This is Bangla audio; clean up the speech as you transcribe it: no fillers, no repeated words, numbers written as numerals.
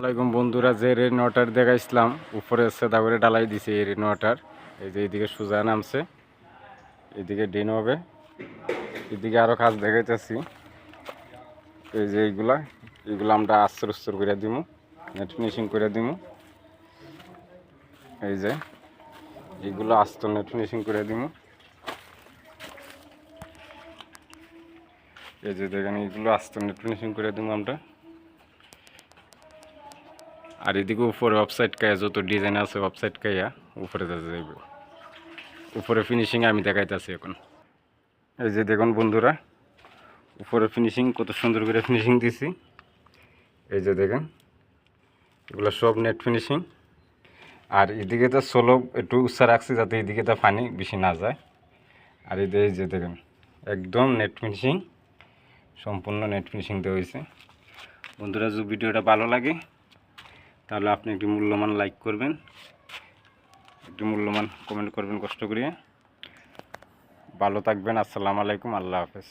আসসালামাইকুম বন্ধুরা, যে রেন ওয়াটার দেখাইছিলাম উপরে সেদা করে ডালাই দিছে এই রেন ওয়াটার। এই যে এইদিকে সোজা নামছে, এইদিকে ডিন হবে, এদিকে আরো কাজ দেখাইতেছি। এই যে এইগুলা আমরা আস্তর আস্তর করে দিমু, নেট ফিনিশিং করে দিমু। এই যে এইগুলো আস্তর নেট ফিনিশিং করে দিমু। এই যে দেখেন এইগুলো আস্তর নেট ফিনিশিং করে দিমু আমরা। আর এদিকে উপরে ওয়েবসাইট কায়া যত ডিজাইন আছে ওয়েবসাইট কায়া উপরে যাইব। উপরে ফিনিশিং আমি দেখাইতেছি এখন। এই যে দেখুন বন্ধুরা, উপরে ফিনিশিং কত সুন্দর করে ফিনিশিং দিছি। এই যে দেখেন এগুলো সব নেট ফিনিশিং। আর এদিকে তো সোলো একটু উচ্চা রাখছি যাতে এদিকে তো পানি বেশি না যায়। আর এই যে দেখেন একদম নেট ফিনিশিং, সম্পূর্ণ নেট ফিনিশিং দেওয়া হয়েছে। বন্ধুরা, যদি ভিডিওটা ভালো লাগে তাহলে আপনি একটি মূল্যবান লাইক করবেন, একটি মূল্যবান কমেন্ট করবেন কষ্ট করিয়ে। ভালো থাকবেন। আসসালামু আলাইকুম, আল্লাহ হাফেজ।